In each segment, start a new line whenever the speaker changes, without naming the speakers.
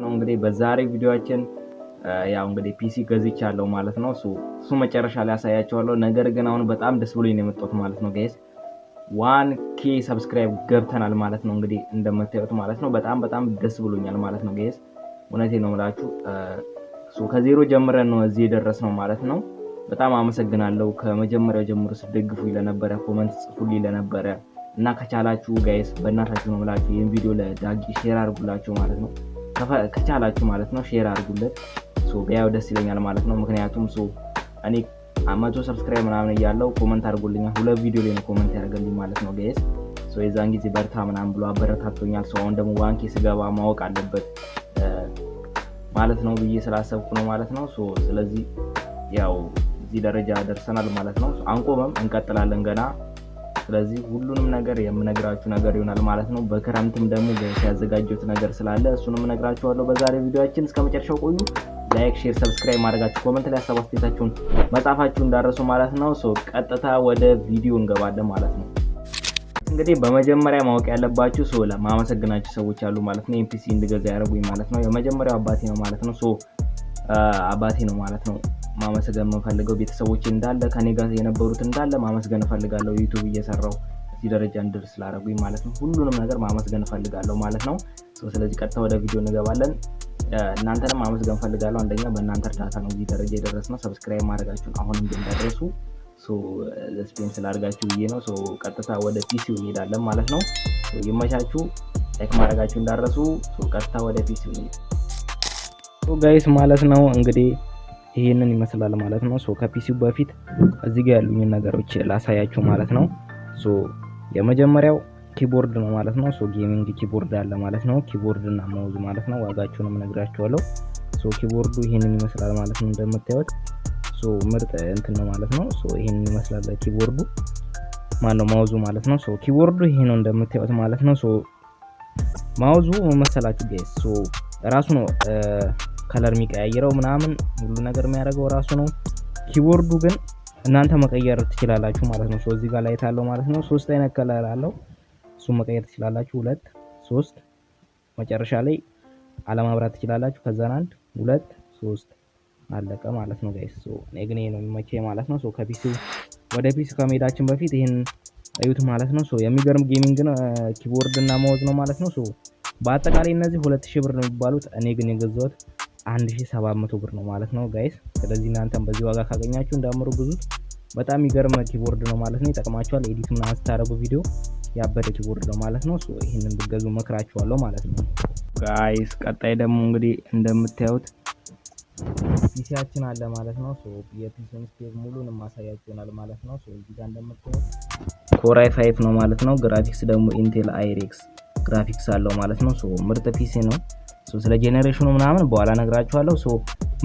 ነው። እንግዲህ በዛሬ ቪዲዮአችን ያው እንግዲህ ፒሲ ገዝቻለሁ ማለት ነው። እሱ መጨረሻ ላይ አሳያችኋለሁ። ነገር ግን አሁን በጣም ደስ ብሎኝ ነው የመጣሁት ማለት ነው ጋይስ 1k ሰብስክራይብ ገብተናል ማለት ነው። እንግዲህ እንደምታዩት ማለት ነው በጣም ደስ ብሎኛል ማለት ነው ጋይስ እውነቴን ነው የምላችሁ። ከዜሮ ጀምረን ነው እዚህ የደረስነው ማለት ነው። በጣም አመሰግናለሁ ከመጀመሪያው ጀምሮ ስትደግፉኝ ለነበረ ኮሜንት ጽፉልኝ ለነበረ እና ከቻላችሁ ጋይስ በእናታችሁ ነው የምላችሁ ይሄን ቪዲዮ ለዳጊ ሼር አድርጉላችሁ ማለት ነው። ከቻላችሁ ማለት ነው ሼር አድርጉለት ቢያው ደስ ይለኛል ማለት ነው። ምክንያቱም እኔ 100 ሰብስክራይብ ምናምን እያለው ኮሜንት አድርጎልኛል። ሁለት ቪዲዮ ላይ ነው ኮሜንት ያደርገልኝ ማለት ነው ጋይስ የዛን ጊዜ በርታ ምናምን ብሎ አበረታቶኛል። አሁን ደግሞ 1k ስገባ ማወቅ አለበት ማለት ነው ብዬ ስላሰብኩ ነው ማለት ነው። ስለዚህ ያው እዚህ ደረጃ ደርሰናል ማለት ነው። አንቆምም እንቀጥላለን ገና። ስለዚህ ሁሉንም ነገር የምነግራችሁ ነገር ይሆናል ማለት ነው። በክረምትም ደግሞ ያዘጋጀሁት ነገር ስላለ እሱንም እነግራችኋለሁ በዛሬ ቪዲዮአችን። እስከመጨረሻው ቆዩ። ላይክ፣ ሼር፣ ሰብስክራይብ ማድረጋችሁ ኮሜንት ላይ ሀሳብ አስተያየታችሁን መጻፋችሁን እንዳረሱ ማለት ነው። ቀጥታ ወደ ቪዲዮ እንገባለን ማለት ነው። እንግዲህ በመጀመሪያ ማወቅ ያለባችሁ ለማመሰግናችሁ ሰዎች አሉ ማለት ነው። ኤምፒሲ እንድገዛ ያደርጉኝ ማለት ነው። የመጀመሪያው አባቴ ነው ማለት ነው። አባቴ ነው ማለት ነው ማመስገን የምፈልገው። ቤተሰቦቼ እንዳለ ከኔ ጋር የነበሩት እንዳለ ማመስገን እፈልጋለሁ። ዩቲዩብ እየሰራው እዚህ ደረጃ እንድደርስ ስላደረጉኝ ማለት ነው። ሁሉንም ነገር ማመስገን እፈልጋለሁ ማለት ነው። ስለዚህ ቀጥታ ወደ ቪዲዮ እንገባለን። እናንተንም ማመስገን እፈልጋለሁ። አንደኛ በእናንተ እርዳታ ነው እዚህ ደረጃ የደረስነው። ሰብስክራይብ ማድረጋችሁን አሁንም እንዳትረሱ። ስፔን ስላደርጋችሁ ብዬ ነው። ቀጥታ ወደ ፒሲው እንሄዳለን ማለት ነው። ይመቻችሁ። ላይክ ማድረጋችሁ እንዳትረሱ። ቀጥታ ወደ ፒሲው እንሄድ ጋይስ ማለት ነው። እንግዲህ ይሄንን ይመስላል ማለት ነው። ከፒሲው በፊት እዚህ ጋር ያሉኝ ነገሮች ላሳያችሁ ማለት ነው። የመጀመሪያው ኪቦርድ ነው ማለት ነው። ጌሚንግ ኪቦርድ አለ ማለት ነው። ኪቦርድ እና ማውዝ ማለት ነው። ዋጋቸውንም እነግራችኋለሁ። ኪቦርዱ ይሄንን ይመስላል ማለት ነው። እንደምታዩት ምርጥ እንትን ነው ማለት ነው። ይሄንን ይመስላል ኪቦርዱ ማነው ማውዙ ማለት ነው። ኪቦርዱ ይሄ ነው እንደምታዩት ማለት ነው። ማውዙ መሰላችሁ ጋይስ ራሱ ነው ከለር የሚቀያየረው ምናምን ሁሉ ነገር የሚያደርገው ራሱ ነው። ኪቦርዱ ግን እናንተ መቀየር ትችላላችሁ ማለት ነው። እዚህ ጋር ላይት አለው ማለት ነው። 3 አይነት ከለር አለው። መቀየር ትችላላችሁ። 2 3 መጨረሻ ላይ አለማብራት ትችላላችሁ። ከዛ 1 2 3 አለቀ ማለት ነው ጋይስ። እኔ ግን ይሄ ነው የሚመቸኝ ማለት ነው። ከፒሲው ወደ ፒሲ ከመሄዳችን በፊት ይሄን እዩት ማለት ነው። የሚገርም ጌሚንግ ነው ኪቦርድ እና ማውዝ ነው ማለት ነው። በአጠቃላይ እነዚህ 2000 ብር ነው የሚባሉት። እኔ ግን የገዛሁት 1700 ብር ነው ማለት ነው ጋይስ። ስለዚህ እናንተም በዚህ ዋጋ ካገኛችሁ እንዳምሩ ብዙት በጣም የሚገርም ኪቦርድ ነው ማለት ነው። ይጠቅማችኋል። ኤዲት ምናምን ስታደርጉ ቪዲዮ ያበደ ኪቦርድ ነው ማለት ነው። ይሄንን ብትገዙ መክራችኋለሁ ማለት ነው ጋይስ። ቀጣይ ደግሞ እንግዲህ እንደምታዩት ፒሲያችን አለ ማለት ነው። የፒሲውን ስፔክ ሙሉንም ማሳያችሁናል ማለት ነው። እዚህ ጋር እንደምታዩት ኮር i5 ነው ማለት ነው። ግራፊክስ ደግሞ ኢንቴል አይሪክስ ግራፊክስ አለው ማለት ነው። ምርጥ ፒሲ ነው። ስለ ጄኔሬሽኑ ምናምን በኋላ ነግራችኋለሁ።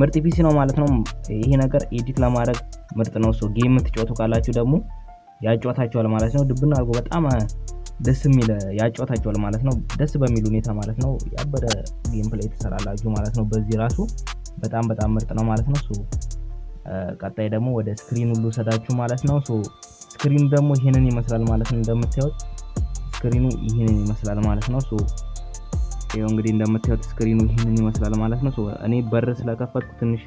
ምርጥ ፒሲ ነው ማለት ነው። ይሄ ነገር ኤዲት ለማድረግ ምርጥ ነው። ጌም የምትጫወቱ ካላችሁ ደግሞ ያጫወታችኋል ማለት ነው። ድብና አድርጎ በጣም ደስ የሚል ያጫወታችኋል ማለት ነው። ደስ በሚል ሁኔታ ማለት ነው። ያበደ ጌም ፕሌይ ትሰራላችሁ ማለት ነው። በዚህ ራሱ በጣም ምርጥ ነው ማለት ነው። ቀጣይ ደግሞ ወደ ስክሪኑ ልውሰዳችሁ ማለት ነው። ስክሪኑ ደግሞ ይሄንን ይመስላል ማለት ነው። እንደምታዩት ስክሪኑ ይሄንን ይመስላል ማለት ነው። ይሄው እንግዲህ እንደምታዩት ስክሪኑ ይሄንን ይመስላል ማለት ነው። እኔ በር ስለከፈትኩ ትንሽ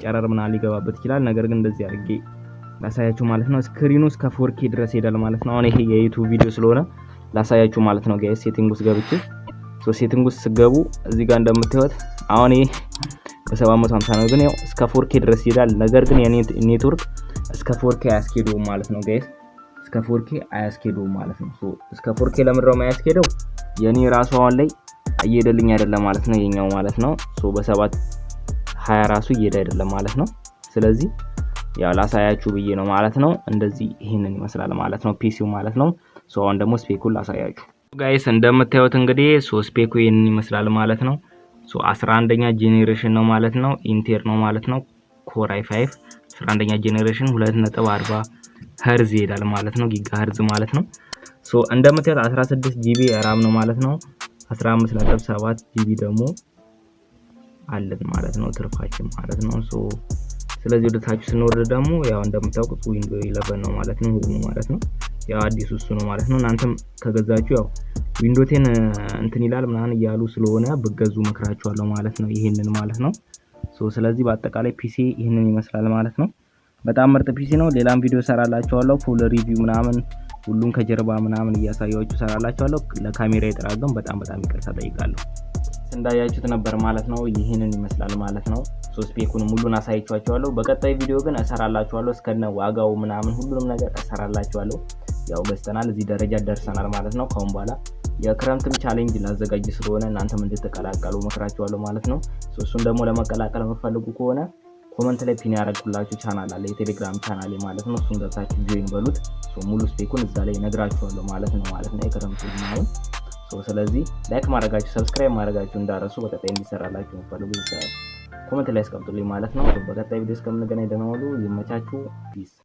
ጨረር ምናምን ሊገባበት ይችላል። ነገር ግን እንደዚህ አድርጌ ላሳያችሁ ማለት ነው። ስክሪኑ እስከ 4K ድረስ ይሄዳል ማለት ነው። አሁን ይሄ የዩቲዩብ ቪዲዮ ስለሆነ ላሳያችሁ ማለት ነው ጋይስ። ሴቲንግ ውስጥ ገብቼ ሴቲንግ ውስጥ ስገቡ እዚህ ጋር እንደምታዩት አሁን ይሄ በ750 ነው፣ ግን ያው እስከ 4K ድረስ ይሄዳል። ነገር ግን የኔ ኔትወርክ እስከ 4K አያስኬደውም ማለት ነው ጋይስ። እስከ 4K አያስኬደውም ማለት ነው። እስከ 4K ለምንድነው የማያስኬደው? የኔ ራሱ አሁን ላይ እየሄደልኝ አይደለም ማለት ነው የኛው ማለት ነው። በ720 ራሱ እየሄደ አይደለም ማለት ነው። ስለዚህ ያው ላሳያችሁ ብዬ ነው ማለት ነው። እንደዚህ ይሄንን ይመስላል ማለት ነው ፒሲው ማለት ነው። አሁን ደግሞ ስፔኩን ላሳያችሁ ጋይስ። እንደምታዩት እንግዲህ ስፔኩ ይሄንን ይመስላል ማለት ነው። 11ኛ ጄኔሬሽን ነው ማለት ነው። ኢንቴል ነው ማለት ነው። ኮር i5 11ኛ ጄኔሬሽን 2.40 ሄርዝ ይሄዳል ማለት ነው። ጊጋ ሄርዝ ማለት ነው። እንደምታዩት 16 ጂቢ ራም ነው ማለት ነው። 15.7 ጂቢ ደግሞ አለን ማለት ነው ትርፋችን ማለት ነው። ስለዚህ ወደ ታች ስንወርድ ደግሞ ያው እንደምታውቁት ዊንዶው 11 ነው ማለት ነው ሁሉ ማለት ነው። ያው አዲሱ እሱ ነው ማለት ነው። እናንተም ከገዛችሁ ያው ዊንዶቴን እንትን ይላል ምናምን እያሉ ስለሆነ ብገዙ መክራችኋለሁ ማለት ነው። ይሄንን ማለት ነው። ስለዚህ በአጠቃላይ ፒሲ ይሄንን ይመስላል ማለት ነው። በጣም ምርጥ ፒሲ ነው። ሌላም ቪዲዮ ሰራላችኋለሁ ፉል ሪቪው ምናምን ሁሉን ከጀርባ ምናምን እያሳያችሁ ሰራላችኋለሁ። ለካሜራ ይጥራገም በጣም ይቅርታ ጠይቃለሁ። እንዳያችሁት ነበር ማለት ነው። ይሄንን ይመስላል ማለት ነው። ስፔኩን ሙሉን አሳይቻችኋለሁ። በቀጣይ ቪዲዮ ግን እሰራላችኋለሁ እስከነ ዋጋው ምናምን ሁሉንም ነገር እሰራላችኋለሁ። ያው ገዝተናል እዚህ ደረጃ ደርሰናል ማለት ነው። ካሁን በኋላ የክረምትም ቻሌንጅ ላዘጋጅ ስለሆነ እናንተም እንድትቀላቀሉ መክራችኋለሁ ማለት ነው። እሱን ደግሞ ለመቀላቀል የምትፈልጉ ከሆነ ኮሜንት ላይ ፒን ያደርጉላችሁ ቻናል አለ የቴሌግራም ቻናል ማለት ነው። እሱን ገብታችሁ ጆይን በሉት። ሙሉ ስፔኩን እዛ ላይ ነግራችኋለሁ ማለት ነው የክረምቱ ነው። ስለዚህ ላይክ ማድረጋችሁ ሰብስክራይብ ማድረጋችሁ እንዳረሱ። በቀጣይ እንዲሰራላችሁ የምትፈልጉ ኮሜንት ላይ አስቀምጡልኝ ማለት ነው። በቀጣይ ቪዲዮ እስከምንገናኝ ደህና ሁኑ። ይመቻችሁ። ፒስ